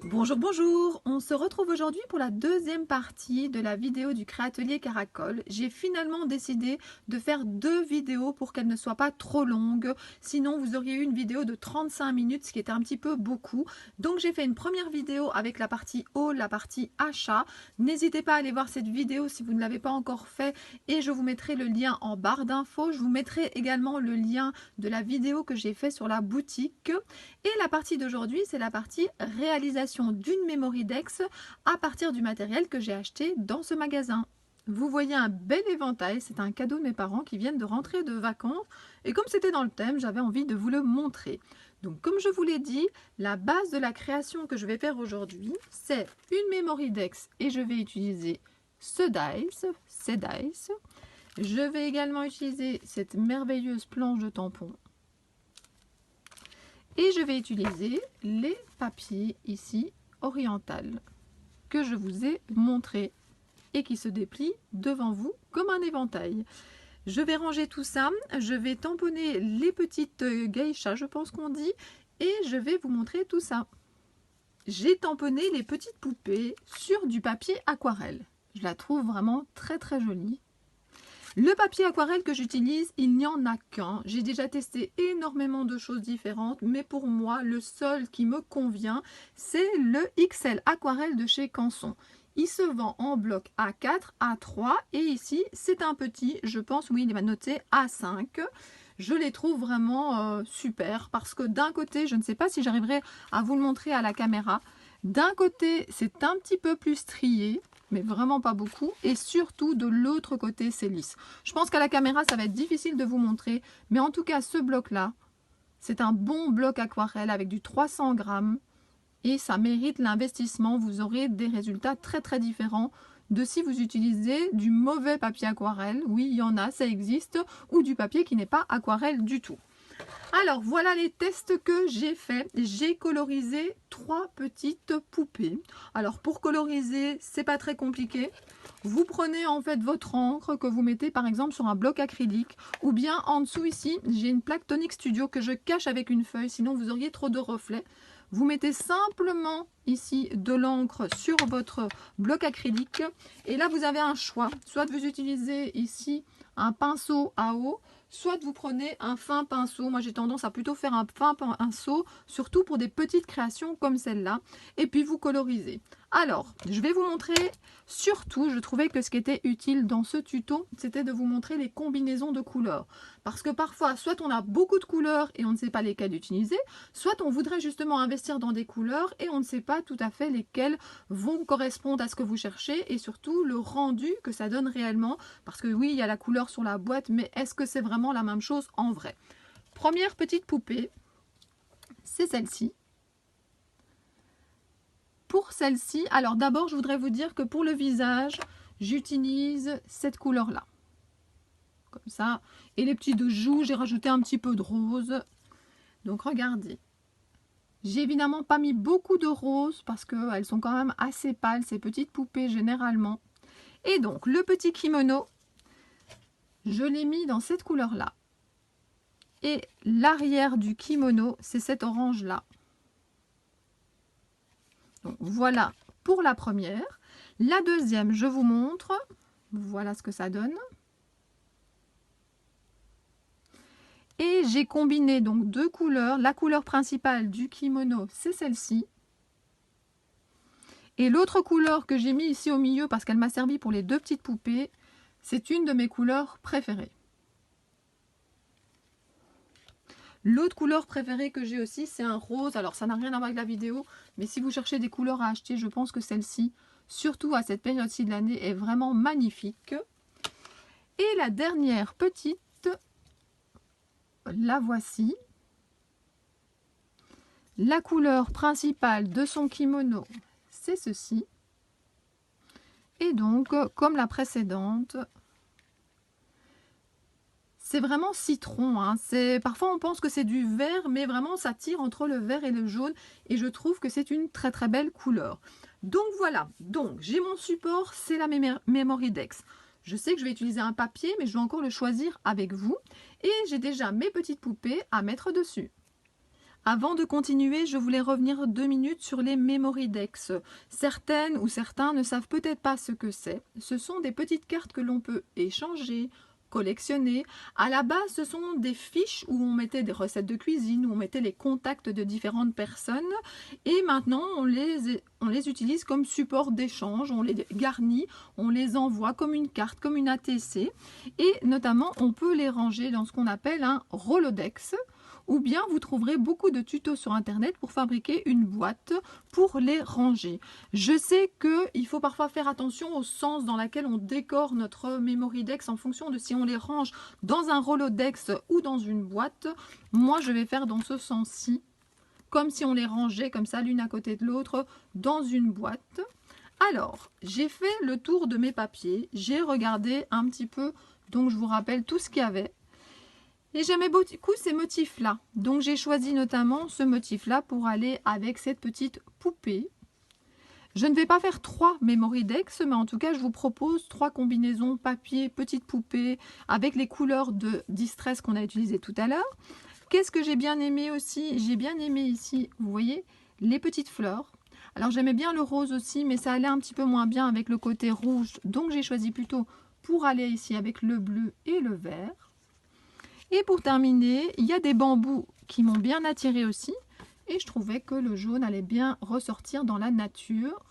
Bonjour, bonjour! On se retrouve aujourd'hui pour la deuxième partie de la vidéo du Créatelier Caracol. J'ai finalement décidé de faire deux vidéos pour qu'elles ne soient pas trop longues. Sinon, vous auriez eu une vidéo de 35 minutes, ce qui était un petit peu beaucoup. Donc, j'ai fait une première vidéo avec la partie haul, la partie achat. N'hésitez pas à aller voir cette vidéo si vous ne l'avez pas encore fait et je vous mettrai le lien en barre d'infos. Je vous mettrai également le lien de la vidéo que j'ai fait sur la boutique. Et la partie d'aujourd'hui, c'est la partie réalisation d'une Memory Dex à partir du matériel que j'ai acheté dans ce magasin. Vous voyez un bel éventail, c'est un cadeau de mes parents qui viennent de rentrer de vacances et comme c'était dans le thème, j'avais envie de vous le montrer. Donc comme je vous l'ai dit, la base de la création que je vais faire aujourd'hui, c'est une Memory Dex et je vais utiliser ces dice. Je vais également utiliser cette merveilleuse planche de tampon. Et je vais utiliser les papiers ici oriental que je vous ai montré et qui se déplient devant vous comme un éventail. Je vais ranger tout ça, je vais tamponner les petites geishas, je pense qu'on dit, et je vais vous montrer tout ça. J'ai tamponné les petites poupées sur du papier aquarelle. Je la trouve vraiment très très jolie. Le papier aquarelle que j'utilise, il n'y en a qu'un. J'ai déjà testé énormément de choses différentes, mais pour moi, le seul qui me convient, c'est le XL Aquarelle de chez Canson. Il se vend en bloc A4, A3 et ici, c'est un petit, je pense, oui, il va noter A5. Je les trouve vraiment super parce que d'un côté, je ne sais pas si j'arriverai à vous le montrer à la caméra, d'un côté, c'est un petit peu plus strié, mais vraiment pas beaucoup, et surtout de l'autre côté c'est lisse. Je pense qu'à la caméra ça va être difficile de vous montrer, mais en tout cas ce bloc là c'est un bon bloc aquarelle avec du 300 grammes et ça mérite l'investissement. Vous aurez des résultats très très différents de si vous utilisez du mauvais papier aquarelle. Oui, il y en a, ça existe, ou du papier qui n'est pas aquarelle du tout. Alors voilà les tests que j'ai fait. J'ai colorisé 3 petites poupées. Alors pour coloriser, c'est pas très compliqué. Vous prenez en fait votre encre que vous mettez par exemple sur un bloc acrylique ou bien en dessous ici, j'ai une plaque Tonic Studio que je cache avec une feuille, sinon vous auriez trop de reflets. Vous mettez simplement ici de l'encre sur votre bloc acrylique et là vous avez un choix. Soit vous utilisez ici un pinceau à eau, soit vous prenez un fin pinceau. Moi j'ai tendance à plutôt faire un fin pinceau, surtout pour des petites créations comme celle-là. Et puis vous colorisez. Alors, je vais vous montrer, surtout, je trouvais que ce qui était utile dans ce tuto, c'était de vous montrer les combinaisons de couleurs. Parce que parfois, soit on a beaucoup de couleurs et on ne sait pas lesquelles utiliser, soit on voudrait justement investir dans des couleurs et on ne sait pas tout à fait lesquelles vont correspondre à ce que vous cherchez et surtout le rendu que ça donne réellement. Parce que oui, il y a la couleur sur la boîte, mais est-ce que c'est vraiment la même chose en vrai? Première petite poupée, c'est celle-ci. Pour celle-ci, alors d'abord je voudrais vous dire que pour le visage, j'utilise cette couleur-là. Comme ça. Et les petits de joues, j'ai rajouté un petit peu de rose. Donc regardez. J'ai évidemment pas mis beaucoup de rose parce qu'elles sont quand même assez pâles, ces petites poupées généralement. Et donc le petit kimono, je l'ai mis dans cette couleur-là. Et l'arrière du kimono, c'est cet orange-là. Donc voilà pour la première. La deuxième, je vous montre. Voilà ce que ça donne. Et j'ai combiné donc deux couleurs. La couleur principale du kimono, c'est celle-ci. Et l'autre couleur que j'ai mis ici au milieu parce qu'elle m'a servi pour les deux petites poupées, c'est une de mes couleurs préférées. L'autre couleur préférée que j'ai aussi, c'est un rose. Alors, ça n'a rien à voir avec la vidéo, mais si vous cherchez des couleurs à acheter, je pense que celle-ci, surtout à cette période-ci de l'année, est vraiment magnifique. Et la dernière petite, la voici. La couleur principale de son kimono, c'est ceci. Et donc, comme la précédente, c'est vraiment citron, hein. Parfois on pense que c'est du vert, mais vraiment ça tire entre le vert et le jaune. Et je trouve que c'est une très très belle couleur. Donc voilà, donc j'ai mon support, c'est la Memory Dex. Je sais que je vais utiliser un papier, mais je vais encore le choisir avec vous. Et j'ai déjà mes petites poupées à mettre dessus. Avant de continuer, je voulais revenir 2 minutes sur les Memory Decks. Certaines ou certains ne savent peut-être pas ce que c'est. Ce sont des petites cartes que l'on peut échanger, collectionner. À la base, ce sont des fiches où on mettait des recettes de cuisine, où on mettait les contacts de différentes personnes. Et maintenant, on les utilise comme support d'échange, on les garnit, on les envoie comme une carte, comme une ATC. Et notamment, on peut les ranger dans ce qu'on appelle un Rolodex. Ou bien vous trouverez beaucoup de tutos sur internet pour fabriquer une boîte pour les ranger. Je sais qu'il faut parfois faire attention au sens dans lequel on décore notre Memory Dex en fonction de si on les range dans un Rolodex ou dans une boîte. Moi je vais faire dans ce sens-ci, comme si on les rangeait comme ça l'une à côté de l'autre dans une boîte. Alors, j'ai fait le tour de mes papiers, j'ai regardé un petit peu, donc je vous rappelle tout ce qu'il y avait. Et j'aimais beaucoup ces motifs-là. Donc j'ai choisi notamment ce motif-là pour aller avec cette petite poupée. Je ne vais pas faire 3 Memory Decks, mais en tout cas je vous propose 3 combinaisons papier, petite poupée, avec les couleurs de Distress qu'on a utilisées tout à l'heure. Qu'est-ce que j'ai bien aimé aussi? J'ai bien aimé ici, vous voyez, les petites fleurs. Alors j'aimais bien le rose aussi, mais ça allait un petit peu moins bien avec le côté rouge. Donc j'ai choisi plutôt pour aller ici avec le bleu et le vert. Et pour terminer, il y a des bambous qui m'ont bien attiré aussi. Et je trouvais que le jaune allait bien ressortir dans la nature.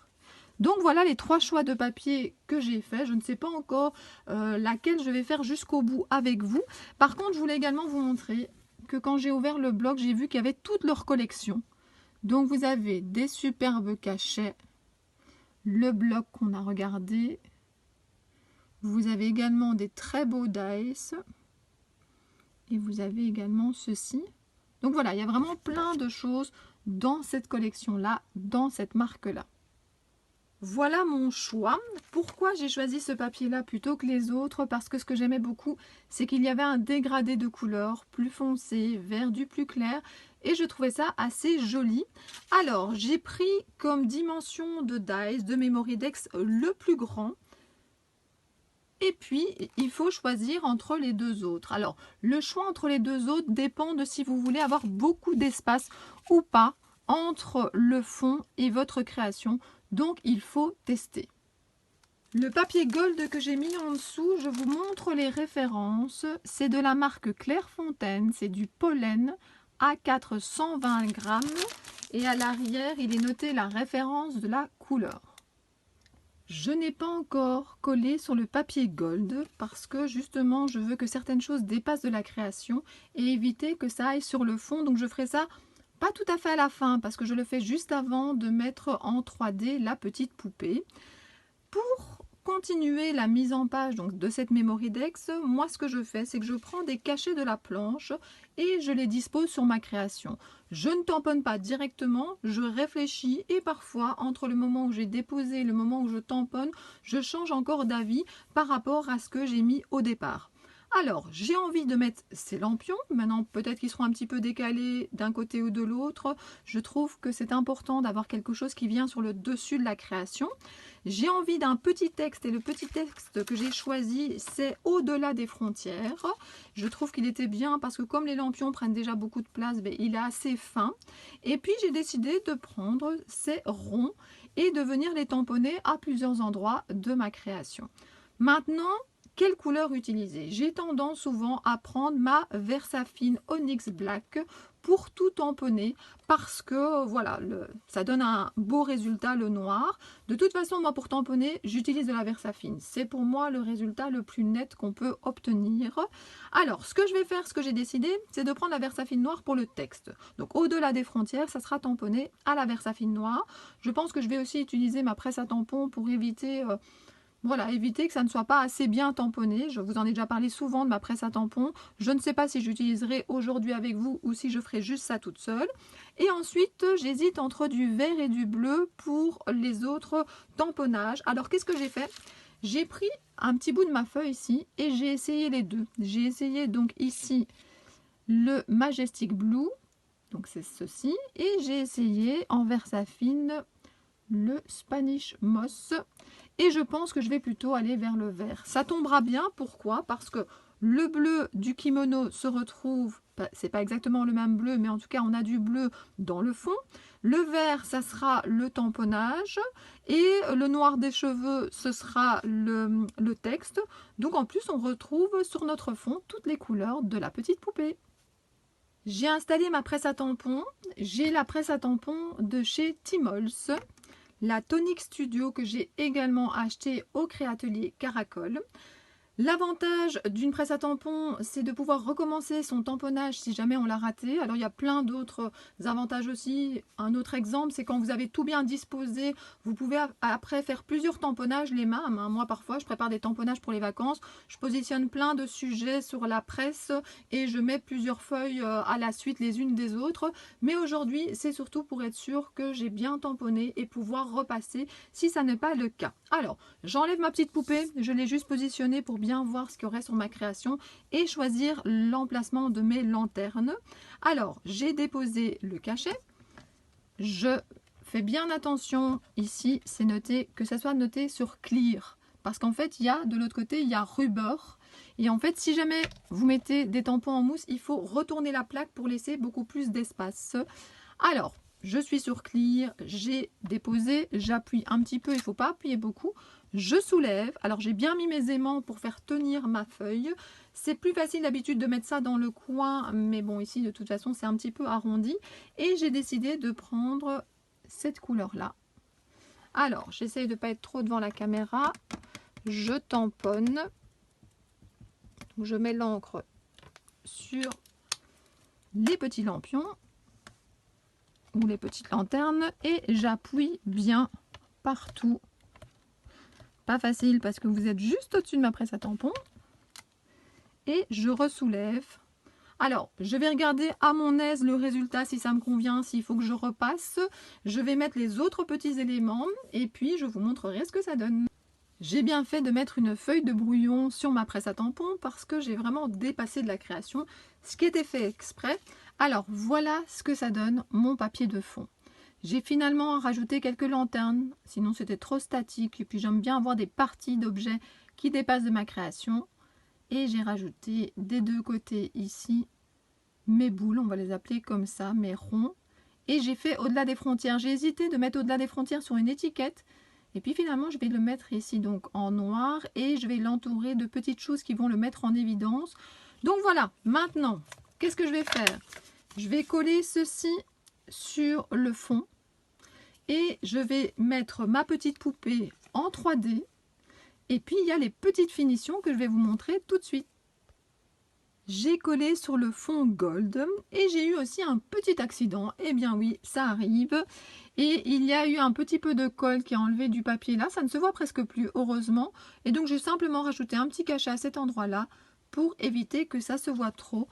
Donc voilà les 3 choix de papier que j'ai fait. Je ne sais pas encore laquelle je vais faire jusqu'au bout avec vous. Par contre, je voulais également vous montrer que quand j'ai ouvert le blog, j'ai vu qu'il y avait toute leur collection. Donc vous avez des superbes cachets, le bloc qu'on a regardé. Vous avez également des très beaux dice. Et vous avez également ceci. Donc voilà, il y a vraiment plein de choses dans cette collection-là, dans cette marque-là. Voilà mon choix. Pourquoi j'ai choisi ce papier-là plutôt que les autres? Parce que ce que j'aimais beaucoup, c'est qu'il y avait un dégradé de couleurs plus foncé, vers du plus clair. Et je trouvais ça assez joli. Alors, j'ai pris comme dimension de dice, de Memory Dex, le plus grand. Et puis, il faut choisir entre les 2 autres. Alors, le choix entre les 2 autres dépend de si vous voulez avoir beaucoup d'espace ou pas entre le fond et votre création. Donc, il faut tester. Le papier gold que j'ai mis en dessous, je vous montre les références. C'est de la marque Clairefontaine, c'est du pollen A4 120 grammes. Et à l'arrière, il est noté la référence de la couleur. Je n'ai pas encore collé sur le papier gold parce que justement je veux que certaines choses dépassent de la création et éviter que ça aille sur le fond. Donc je ferai ça pas tout à fait à la fin parce que je le fais juste avant de mettre en 3D la petite poupée. Pour continuer la mise en page donc, de cette Memory Dex, moi ce que je fais c'est que je prends des cachets de la planche et je les dispose sur ma création. Je ne tamponne pas directement, je réfléchis et parfois entre le moment où j'ai déposé et le moment où je tamponne, je change encore d'avis par rapport à ce que j'ai mis au départ. Alors, j'ai envie de mettre ces lampions. Maintenant, peut-être qu'ils seront un petit peu décalés d'un côté ou de l'autre. Je trouve que c'est important d'avoir quelque chose qui vient sur le dessus de la création. J'ai envie d'un petit texte et le petit texte que j'ai choisi, c'est Au-delà des frontières. Je trouve qu'il était bien parce que comme les lampions prennent déjà beaucoup de place, ben, il est assez fin. Et puis, j'ai décidé de prendre ces ronds et de venir les tamponner à plusieurs endroits de ma création. Maintenant, quelle couleur utiliser? J'ai tendance souvent à prendre ma Versafine Onyx Black pour tout tamponner parce que voilà, ça donne un beau résultat le noir. De toute façon, moi pour tamponner, j'utilise de la Versafine. C'est pour moi le résultat le plus net qu'on peut obtenir. Alors, ce que je vais faire, ce que j'ai décidé, c'est de prendre la Versafine noire pour le texte. Donc, au-delà des frontières, ça sera tamponné à la Versafine noire. Je pense que je vais aussi utiliser ma presse à tampons pour éviter... Voilà, éviter que ça ne soit pas assez bien tamponné. Je vous en ai déjà parlé souvent de ma presse à tampons. Je ne sais pas si j'utiliserai aujourd'hui avec vous ou si je ferai juste ça toute seule. Et ensuite, j'hésite entre du vert et du bleu pour les autres tamponnages. Alors, qu'est-ce que j'ai fait? J'ai pris un petit bout de ma feuille ici et j'ai essayé les deux. J'ai essayé donc ici le Majestic Blue, donc c'est ceci. Et j'ai essayé en Versafine le Spanish Moss. Et je pense que je vais plutôt aller vers le vert. Ça tombera bien, pourquoi? Parce que Le bleu du kimono se retrouve, c'est pas exactement le même bleu, mais en tout cas on a du bleu dans le fond. Le vert, ça sera le tamponnage et le noir des cheveux, ce sera le texte. Donc en plus, on retrouve sur notre fond toutes les couleurs de la petite poupée. J'ai installé ma presse à tampons. J'ai la presse à tampons de chez Timols, la Tonic Studio que j'ai également acheté au Créatelier Caracol. L'avantage d'une presse à tampons, c'est de pouvoir recommencer son tamponnage si jamais on l'a raté. Alors il y a plein d'autres avantages aussi. Un autre exemple, c'est quand vous avez tout bien disposé, vous pouvez après faire plusieurs tamponnages les mêmes. Moi parfois je prépare des tamponnages pour les vacances, je positionne plein de sujets sur la presse et je mets plusieurs feuilles à la suite les unes des autres. Mais aujourd'hui c'est surtout pour être sûr que j'ai bien tamponné et pouvoir repasser si ça n'est pas le cas. Alors j'enlève ma petite poupée, je l'ai juste positionnée pour bien voir ce qu'il y aurait sur ma création et choisir l'emplacement de mes lanternes. Alors j'ai déposé le cachet, je fais bien attention ici, c'est noté que ça soit noté sur clear parce qu'en fait il y a de l'autre côté il y a rubber et en fait si jamais vous mettez des tampons en mousse il faut retourner la plaque pour laisser beaucoup plus d'espace. Alors je suis sur clear, j'ai déposé, j'appuie un petit peu, il ne faut pas appuyer beaucoup. Je soulève, alors j'ai bien mis mes aimants pour faire tenir ma feuille. C'est plus facile d'habitude de mettre ça dans le coin, mais bon ici de toute façon c'est un petit peu arrondi. Et j'ai décidé de prendre cette couleur-là. Alors j'essaye de ne pas être trop devant la caméra. Je tamponne. Je mets l'encre sur les petits lampions ou les petites lanternes et j'appuie bien partout. Pas facile parce que vous êtes juste au-dessus de ma presse à tampons. Et je ressoulève. Alors, je vais regarder à mon aise le résultat, si ça me convient, s'il faut que je repasse. Je vais mettre les autres petits éléments et puis je vous montrerai ce que ça donne. J'ai bien fait de mettre une feuille de brouillon sur ma presse à tampons parce que j'ai vraiment dépassé de la création, ce qui était fait exprès. Alors, voilà ce que ça donne, mon papier de fond. J'ai finalement rajouté quelques lanternes, sinon c'était trop statique. Et puis j'aime bien avoir des parties d'objets qui dépassent de ma création. Et j'ai rajouté des deux côtés ici mes boules, on va les appeler comme ça, mes ronds. Et j'ai fait au-delà des frontières. J'ai hésité de mettre au-delà des frontières sur une étiquette. Et puis finalement je vais le mettre ici donc en noir. Et je vais l'entourer de petites choses qui vont le mettre en évidence. Donc voilà, maintenant, qu'est-ce que je vais faire? Je vais coller ceci sur le fond. Et je vais mettre ma petite poupée en 3D. Et puis il y a les petites finitions que je vais vous montrer tout de suite. J'ai collé sur le fond gold et j'ai eu aussi un petit accident. Eh bien oui, ça arrive. Et il y a eu un petit peu de colle qui a enlevé du papier là. Ça ne se voit presque plus, heureusement. Et donc j'ai simplement rajouté un petit cachet à cet endroit-là pour éviter que ça se voit trop.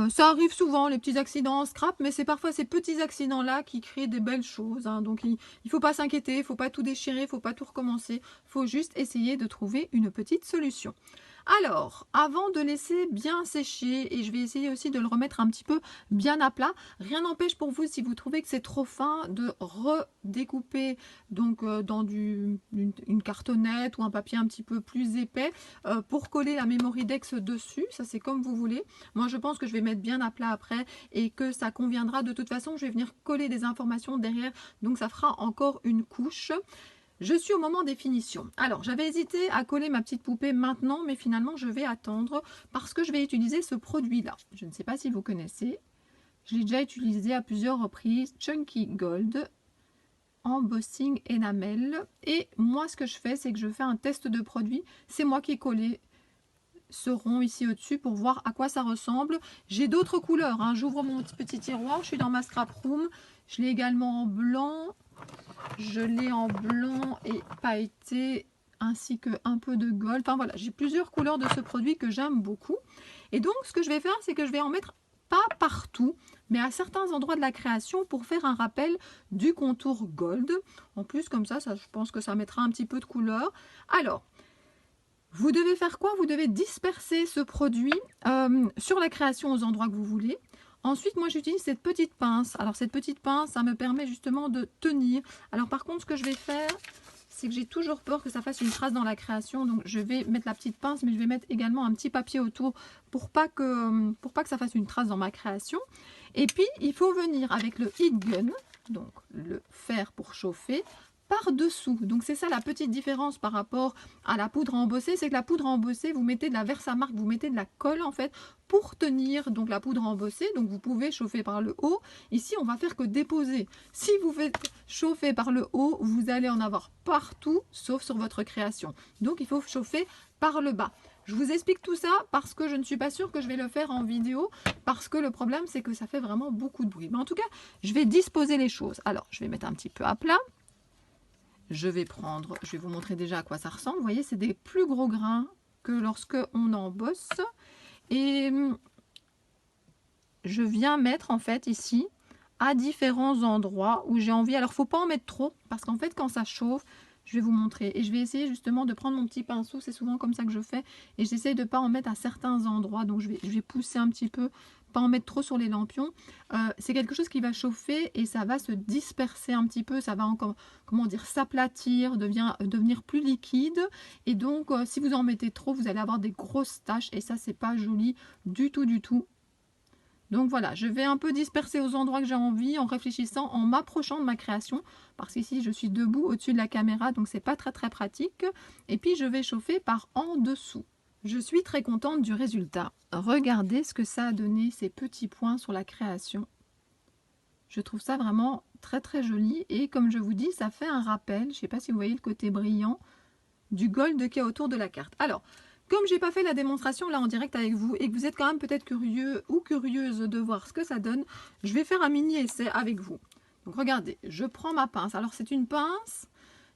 Ça arrive souvent, les petits accidents en scrap, mais c'est parfois ces petits accidents-là qui créent des belles choses. Donc il ne faut pas s'inquiéter, il ne faut pas tout déchirer, il ne faut pas tout recommencer. Il faut juste essayer de trouver une petite solution. Alors, avant de laisser bien sécher, et je vais essayer aussi de le remettre un petit peu bien à plat, rien n'empêche pour vous, si vous trouvez que c'est trop fin, de redécouper donc, dans une cartonnette ou un papier un petit peu plus épais pour coller la Memoridex dessus. Ça, c'est comme vous voulez. Moi, je pense que je vais mettre bien à plat après et que ça conviendra. De toute façon, je vais venir coller des informations derrière, donc ça fera encore une couche. Je suis au moment des finitions. Alors, j'avais hésité à coller ma petite poupée maintenant, mais finalement, je vais attendre parce que je vais utiliser ce produit-là. Je ne sais pas si vous connaissez. Je l'ai déjà utilisé à plusieurs reprises. Chunky Gold, embossing enamel. Et moi, ce que je fais, c'est que je fais un test de produit. C'est moi qui ai collé ce rond ici au-dessus pour voir à quoi ça ressemble. J'ai d'autres couleurs. J'ouvre mon petit tiroir. Je suis dans ma scrap room. Je l'ai également en blanc. Je l'ai en blanc et pailleté ainsi que un peu de gold. Enfin voilà, j'ai plusieurs couleurs de ce produit que j'aime beaucoup. Et donc ce que je vais faire, c'est que je vais en mettre pas partout, mais à certains endroits de la création pour faire un rappel du contour gold. En plus comme ça, je pense que ça mettra un petit peu de couleur. Alors, vous devez faire quoi? Vous devez disperser ce produit sur la création aux endroits que vous voulez. Ensuite, moi, j'utilise cette petite pince. Alors, cette petite pince, ça me permet justement de tenir. Alors, par contre, ce que je vais faire, c'est que j'ai toujours peur que ça fasse une trace dans la création. Donc je vais mettre la petite pince, mais je vais mettre également un petit papier autour pour pas que ça fasse une trace dans ma création. Et puis il faut venir avec le heat gun, donc le fer pour chauffer, par-dessous. Donc c'est ça la petite différence par rapport à la poudre à embosser, c'est que la poudre à embosser, vous mettez de la Versamark, vous mettez de la colle en fait pour tenir donc la poudre à embosser. Donc vous pouvez chauffer par le haut. Ici on va faire que déposer. Si vous faites chauffer par le haut, vous allez en avoir partout sauf sur votre création. Donc il faut chauffer par le bas. Je vous explique tout ça parce que je ne suis pas sûre que je vais le faire en vidéo, parce que le problème c'est que ça fait vraiment beaucoup de bruit. Mais en tout cas, je vais disposer les choses. Alors je vais mettre un petit peu à plat. Je vais vous montrer déjà à quoi ça ressemble. Vous voyez, c'est des plus gros grains que lorsque on embosse. Et je viens mettre en fait ici à différents endroits où j'ai envie. Alors, il ne faut pas en mettre trop parce qu'en fait, quand ça chauffe, je vais vous montrer. Et je vais essayer justement de prendre mon petit pinceau. C'est souvent comme ça que je fais. Et j'essaie de ne pas en mettre à certains endroits. Donc, je vais pousser un petit peu. Pas en mettre trop sur les lampions. C'est quelque chose qui va chauffer et ça va se disperser un petit peu. Ça va encore, comment dire, s'aplatir, devenir plus liquide. Et donc, si vous en mettez trop, vous allez avoir des grosses taches. Et ça, c'est pas joli du tout, du tout. Donc voilà, je vais un peu disperser aux endroits que j'ai envie en réfléchissant, en m'approchant de ma création. Parce qu'ici, je suis debout au-dessus de la caméra, donc c'est pas très très pratique. Et puis, je vais chauffer par en dessous. Je suis très contente du résultat. Regardez ce que ça a donné, ces petits points sur la création. Je trouve ça vraiment très très joli. Et comme je vous dis, ça fait un rappel, je ne sais pas si vous voyez le côté brillant, du gold qu'il y a autour de la carte. Alors, comme j'ai pas fait la démonstration là en direct avec vous et que vous êtes quand même peut-être curieux ou curieuse de voir ce que ça donne, je vais faire un mini essai avec vous. Donc regardez, je prends ma pince. Alors c'est une pince,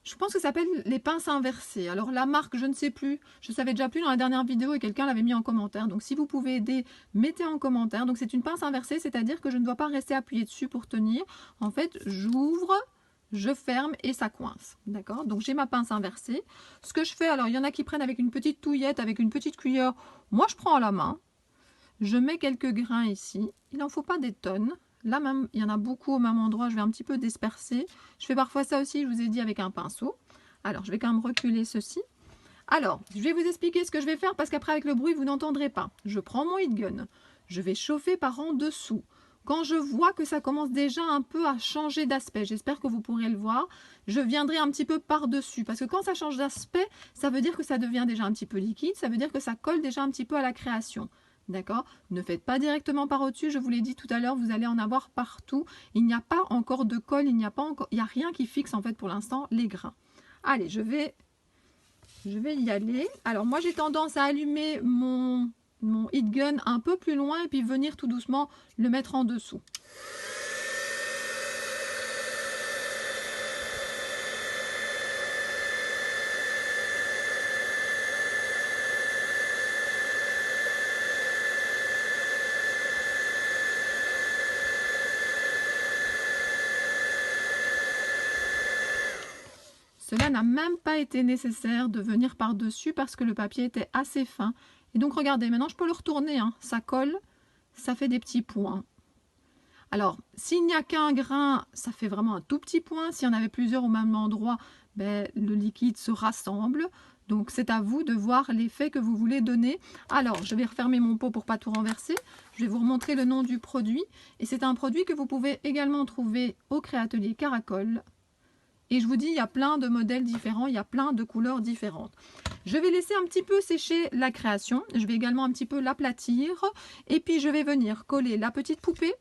je pense que ça s'appelle les pinces inversées. Alors la marque, je ne sais plus, je savais déjà plus dans la dernière vidéo et quelqu'un l'avait mis en commentaire. Donc si vous pouvez aider, mettez en commentaire. Donc c'est une pince inversée, c'est-à-dire que je ne dois pas rester appuyée dessus pour tenir. En fait, j'ouvre, je ferme et ça coince, d'accord? Donc j'ai ma pince inversée. Ce que je fais, alors il y en a qui prennent avec une petite touillette, avec une petite cuillère. Moi je prends à la main. Je mets quelques grains ici. Il n'en faut pas des tonnes. Là même, il y en a beaucoup au même endroit. Je vais un petit peu disperser. Je fais parfois ça aussi, je vous ai dit, avec un pinceau. Alors je vais quand même reculer ceci. Alors, je vais vous expliquer ce que je vais faire parce qu'après avec le bruit, vous n'entendrez pas. Je prends mon heat gun. Je vais chauffer par en dessous. Quand je vois que ça commence déjà un peu à changer d'aspect, j'espère que vous pourrez le voir, je viendrai un petit peu par-dessus. Parce que quand ça change d'aspect, ça veut dire que ça devient déjà un petit peu liquide, ça veut dire que ça colle déjà un petit peu à la création. D'accord? Ne faites pas directement par au-dessus, je vous l'ai dit tout à l'heure, vous allez en avoir partout. Il n'y a pas encore de colle, il n'y a rien qui fixe en fait pour l'instant les grains. Allez, je vais y aller. Alors moi j'ai tendance à allumer mon heat gun un peu plus loin et puis venir tout doucement le mettre en dessous. Cela n'a même pas été nécessaire de venir par-dessus parce que le papier était assez fin. Et donc regardez, maintenant je peux le retourner, hein. Ça colle, ça fait des petits points. Alors, s'il n'y a qu'un grain, ça fait vraiment un tout petit point. S'il y en avait plusieurs au même endroit, ben, le liquide se rassemble. Donc c'est à vous de voir l'effet que vous voulez donner. Alors, je vais refermer mon pot pour ne pas tout renverser. Je vais vous remontrer le nom du produit. Et c'est un produit que vous pouvez également trouver au Créatelier Caracol. Et je vous dis, il y a plein de modèles différents, il y a plein de couleurs différentes. Je vais laisser un petit peu sécher la création. Je vais également un petit peu l'aplatir. Et puis, je vais venir coller la petite poupée.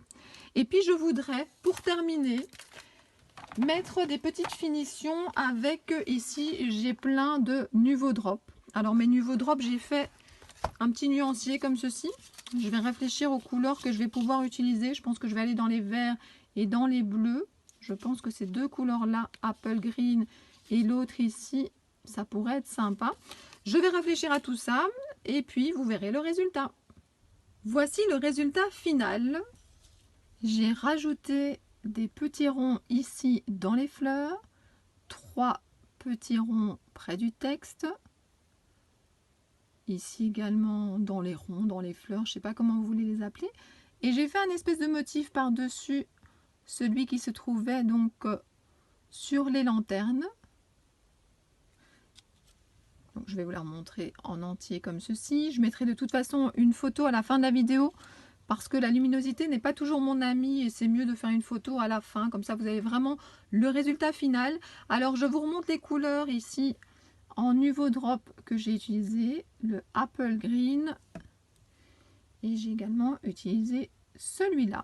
Et puis, je voudrais, pour terminer, mettre des petites finitions avec, ici, j'ai plein de Nuvo Drop. Alors, mes Nuvo Drop, j'ai fait un petit nuancier comme ceci. Je vais réfléchir aux couleurs que je vais pouvoir utiliser. Je pense que je vais aller dans les verts et dans les bleus. Je pense que ces deux couleurs-là, Apple Green et l'autre ici, ça pourrait être sympa. Je vais réfléchir à tout ça et puis vous verrez le résultat. Voici le résultat final. J'ai rajouté des petits ronds ici dans les fleurs, 3 petits ronds près du texte. Ici également dans les ronds, dans les fleurs, je ne sais pas comment vous voulez les appeler. Et j'ai fait un espèce de motif par-dessus celui qui se trouvait donc sur les lanternes. Donc, je vais vous la remontrer en entier comme ceci. Je mettrai de toute façon une photo à la fin de la vidéo parce que la luminosité n'est pas toujours mon ami et c'est mieux de faire une photo à la fin. Comme ça, vous avez vraiment le résultat final. Alors, je vous remonte les couleurs ici en Nuvo Drop que j'ai utilisé, le Apple Green. Et j'ai également utilisé celui-là.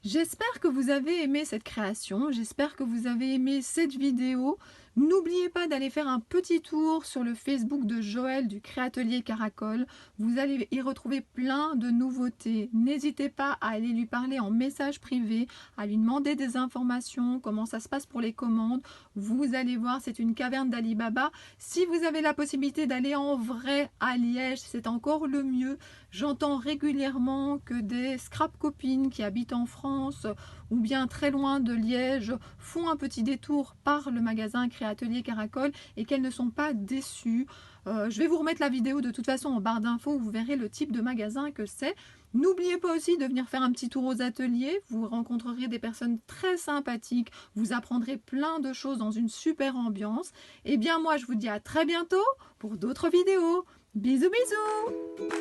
J'espère que vous avez aimé cette création, j'espère que vous avez aimé cette vidéo. N'oubliez pas d'aller faire un petit tour sur le Facebook de Joël du Créatelier Caracol. Vous allez y retrouver plein de nouveautés. N'hésitez pas à aller lui parler en message privé, à lui demander des informations, comment ça se passe pour les commandes. Vous allez voir, c'est une caverne d'Alibaba. Si vous avez la possibilité d'aller en vrai à Liège, c'est encore le mieux. J'entends régulièrement que des scrap copines qui habitent en France ou bien très loin de Liège font un petit détour par le magasin Créatelier Caracol et qu'elles ne sont pas déçues. Je vais vous remettre la vidéo de toute façon en barre d'infos où vous verrez le type de magasin que c'est. N'oubliez pas aussi de venir faire un petit tour aux ateliers, vous rencontrerez des personnes très sympathiques, vous apprendrez plein de choses dans une super ambiance. Et bien moi je vous dis à très bientôt pour d'autres vidéos. Bisous bisous.